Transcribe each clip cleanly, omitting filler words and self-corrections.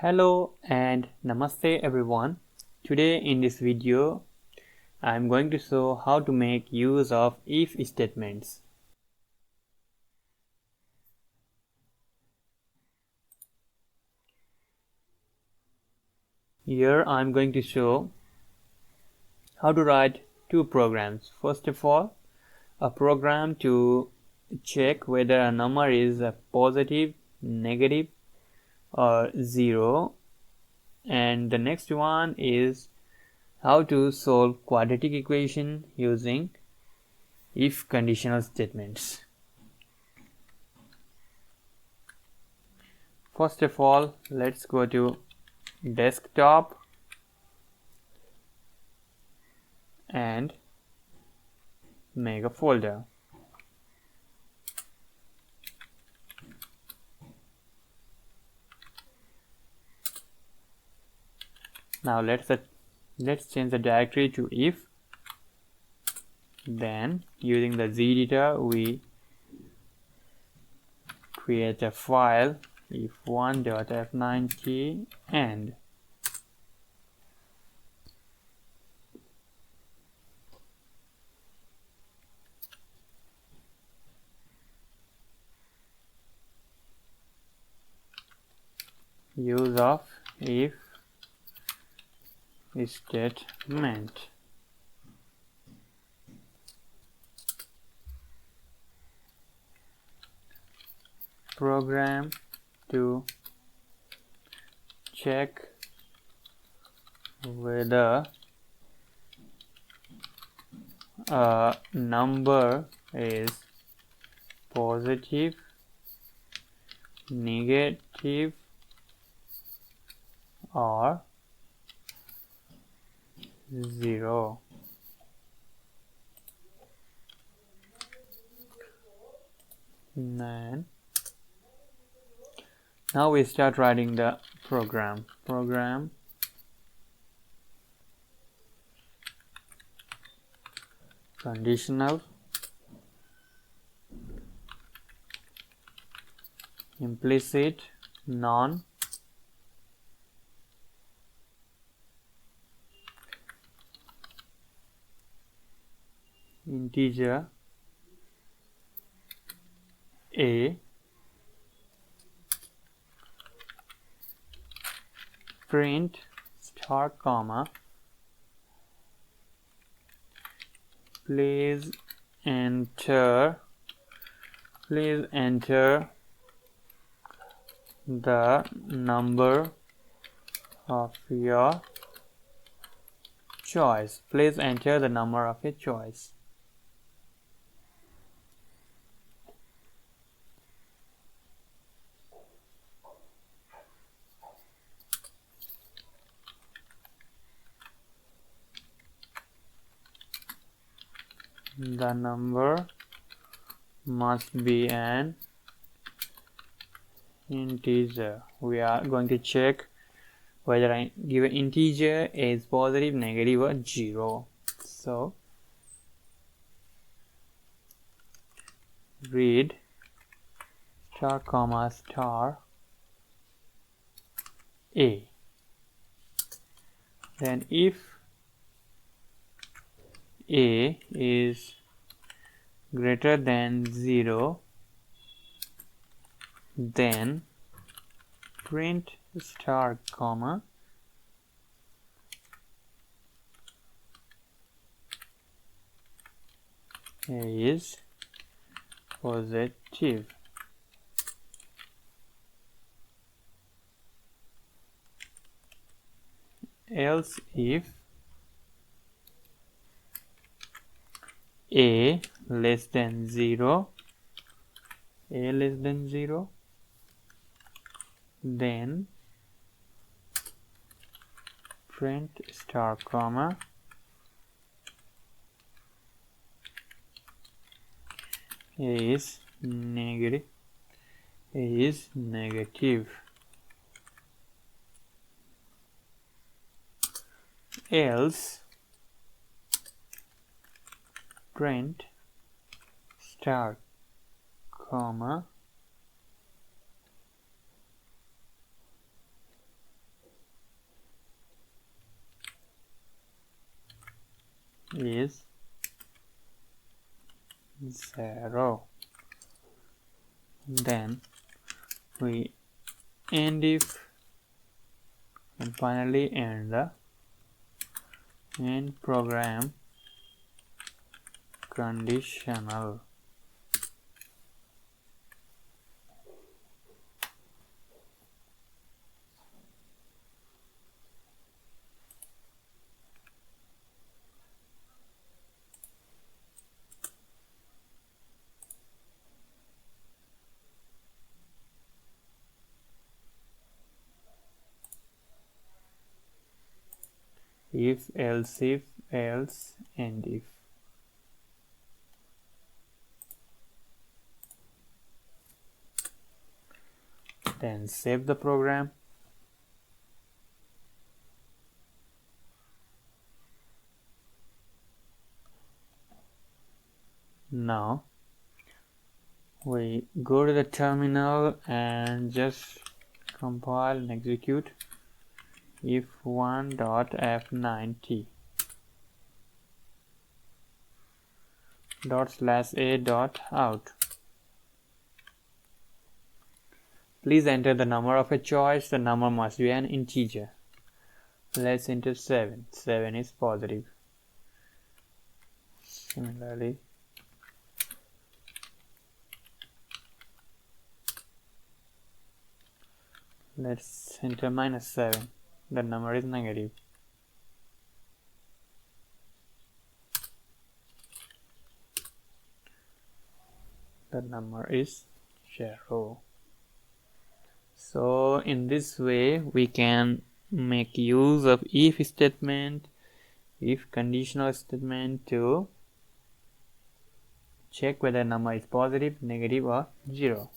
Hello and namaste everyone. Today in this video I am going to show how to make use of if statements. Here I am going to show how to write two programs. First of all, a program to check whether a number is a positive, negative or zero, and the next one is how to solve quadratic equation using if conditional statements. First of all, let's go to desktop and make a folder. Now let's change the directory to if. Then using the Z editor we create a file if1.f9t and use of if statement. Program to check whether a number is positive, negative or zero. Then now we start writing the program. Conditional, implicit, non, integer a, print star comma, please enter the number of your choice. Please enter the number of your choice. The number must be an integer. We are going to check whether I give an integer is positive, negative or zero. So read star comma star a. Then if a is greater than 0, then print star comma a is positive. Else if a less than 0, then print star comma a is negative. Else print star comma is 0. Then we end if, and finally end the end program conditional. If, else if, else, and if. Then save the program. Now we go to the terminal and just compile and execute if1.f9t /a.out. Please enter the number of a choice. The number must be an integer. Let's enter 7. 7 is positive. Similarly, let's enter -7. The number is negative. The number is 0. So in this way we can make use of if statement, if conditional statement to check whether number is positive, negative, or 0.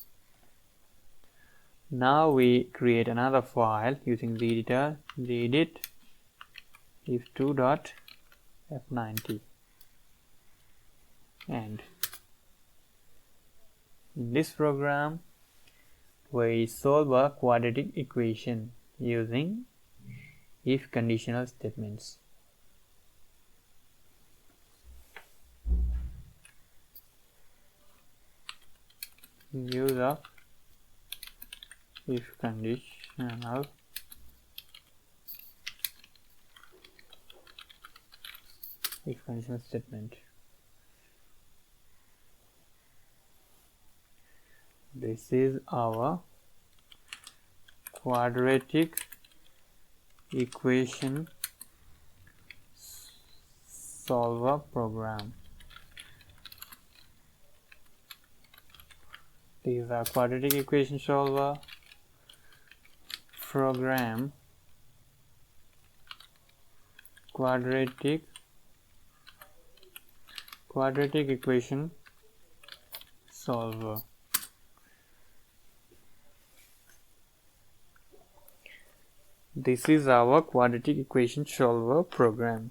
Now we create another file using the editor, gedit if2.f9t, and in this program we solve a quadratic equation using if conditional statements. Use of if conditional statement. This is our quadratic equation solver program. This is our quadratic equation solver program, quadratic equation solver. This is our quadratic equation solver program.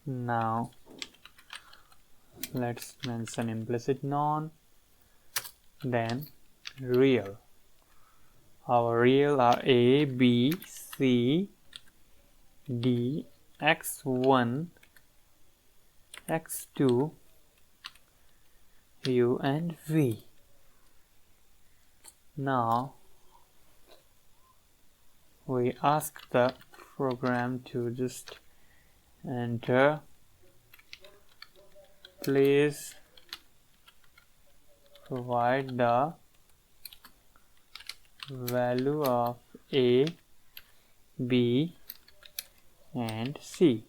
Now let's mention implicit non, then real. Our real are a, b, c, d, x1, x2, u, and v. Now we ask the program to just enter, please provide the value of a, b, and c.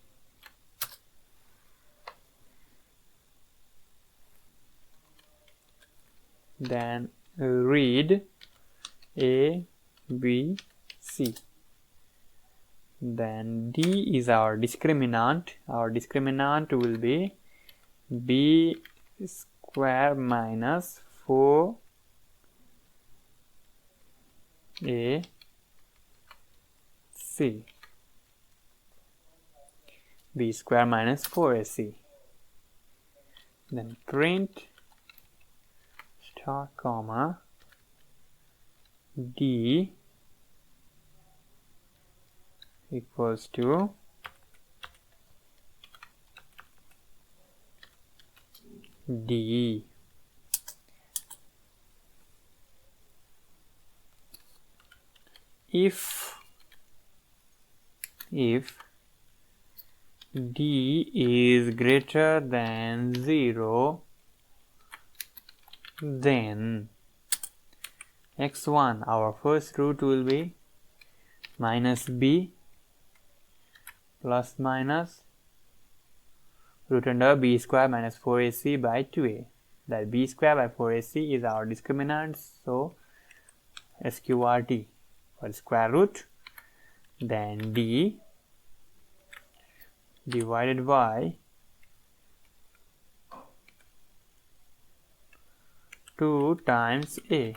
Then read a, b, c. Then d is our discriminant. Our discriminant will be b square minus 4 a c. b square minus 4ac. Then print star comma d equals to d. If d is greater than 0, then x1, our first root will be minus b plus minus root under b square minus 4ac by 2a. That b square by 4ac is our discriminant, so sqrt for square root, then d divided by 2 times a.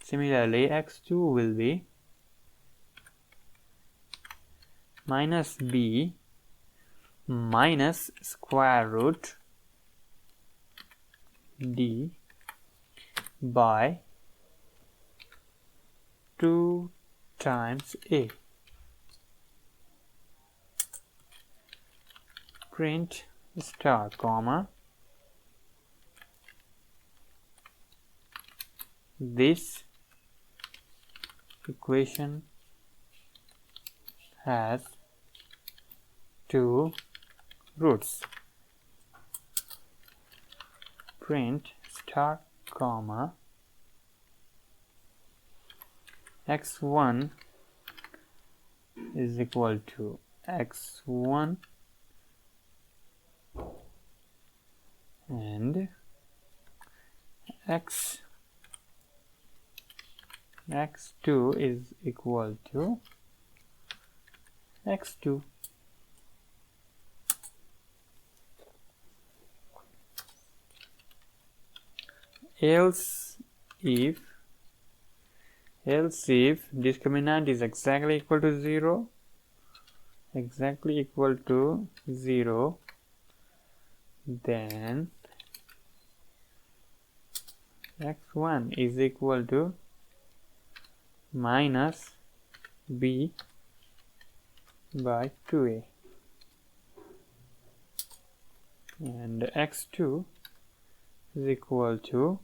Similarly, x2 will be minus b minus square root d by 2 times a. Print star comma this equation has two roots. Print star comma x1 is equal to x1 and x2 is equal to x2. Else if discriminant is exactly equal to 0, then x1 is equal to minus b by 2a and x2 is equal to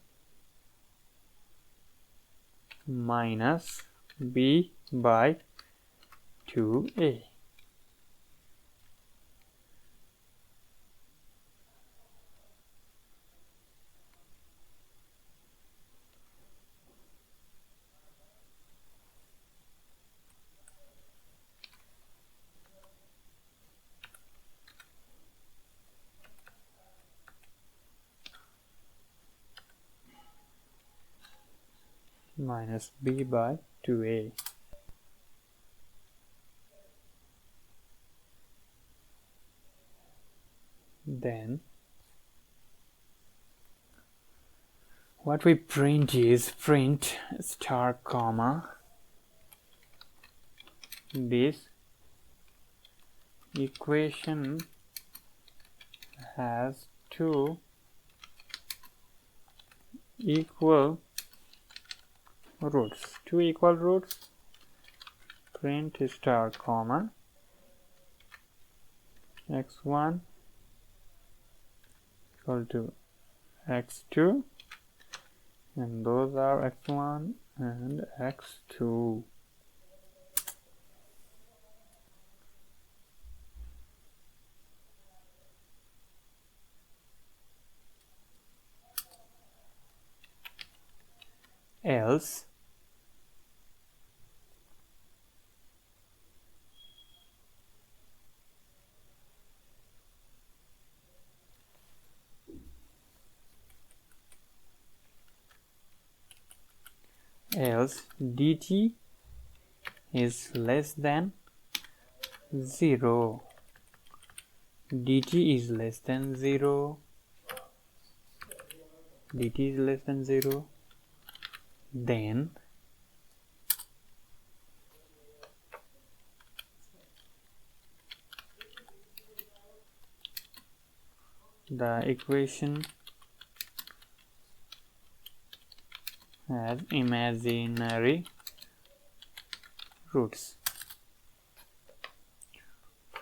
minus b by 2a. Minus b by 2a. Then what we print is print star comma this equation has two equal roots. Print star comma x1 equal to x2 and those are x1 and x2. Else dt is less than 0. dt is less than 0. Then The equation has imaginary roots.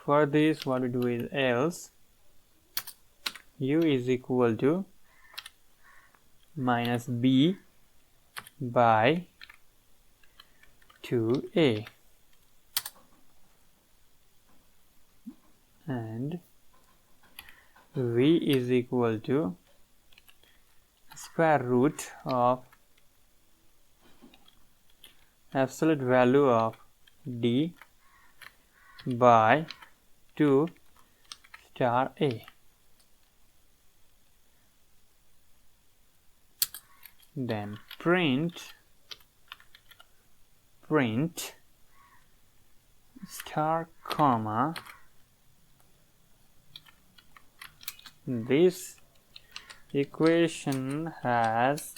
For this, what we do is else u is equal to minus b by 2a, and v is equal to square root of absolute value of d by 2 star a. Then print star comma this equation has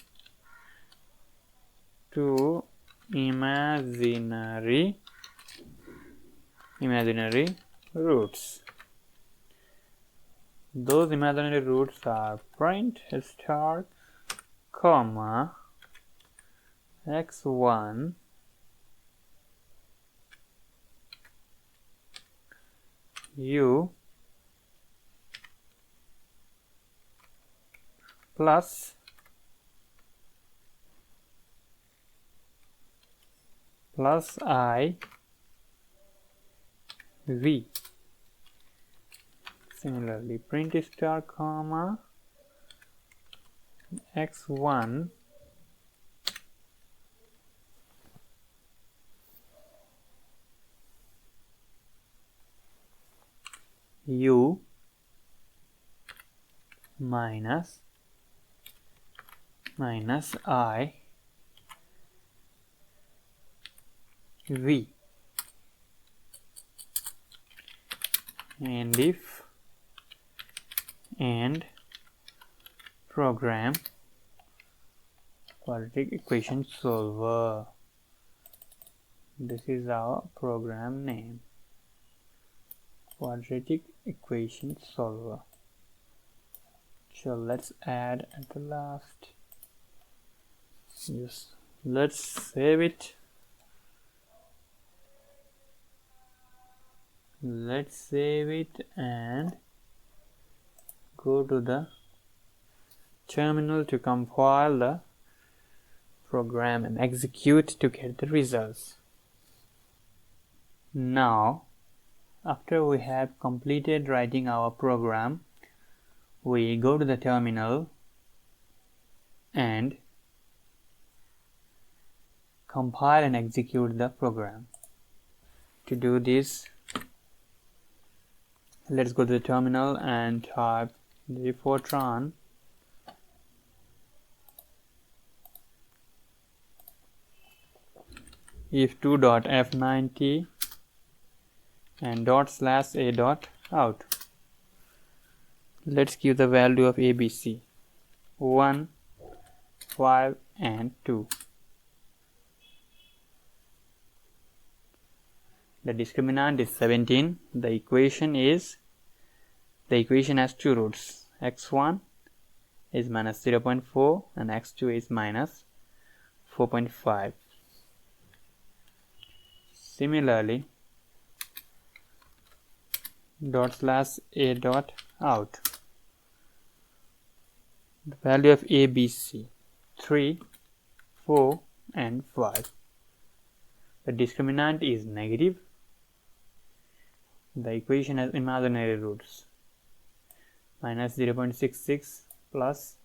two imaginary roots. Those imaginary roots are print star comma x1 u plus I v. Similarly, print star comma x1 u minus I v. And if and program quadratic equation solver. This is our program name, quadratic equation solver. So let's add at the last. Yes, let's save it. Let's save it and go to the terminal to compile the program and execute to get the results. Now, after we have completed writing our program, we go to the terminal and compile and execute the program. To do this, let's go to the terminal and type the Fortran if2.f90 and /a.out. Let's give the value of ABC 1, 5 and 2. The discriminant is 17. The equation has two roots. x1 is minus 0.4 and x2 is minus 4.5. Similarly, /a.out. The value of ABC 3, 4 and 5. The discriminant is negative. The equation has imaginary roots. Minus 0.66 plus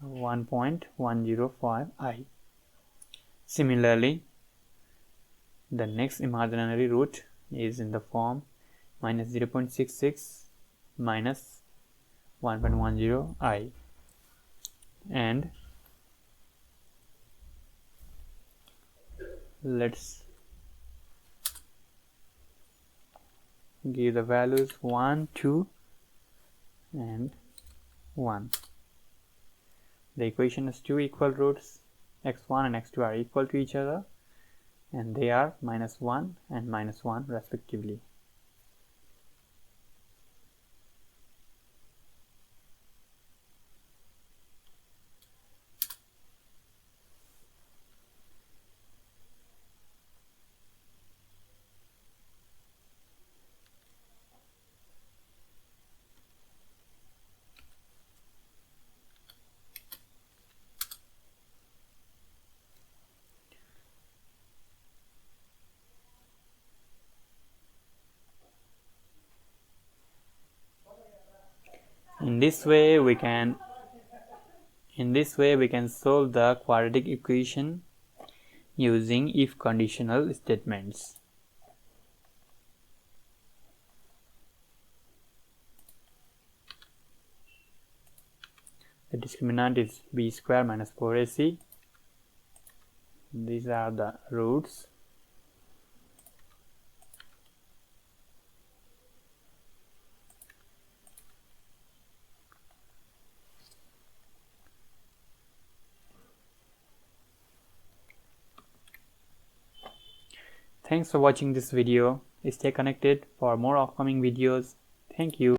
1.105i. Similarly, the next imaginary root is in the form minus 0.66 minus 1.10i, and let's give the values 1, 2 and 1. The equation has two equal roots. x1 and x2 are equal to each other and they are minus 1 and minus 1 respectively. In this way we can solve the quadratic equation using if conditional statements. The discriminant is b square minus 4ac. These are the roots. Thanks for watching this video. Stay connected for more upcoming videos. Thank you.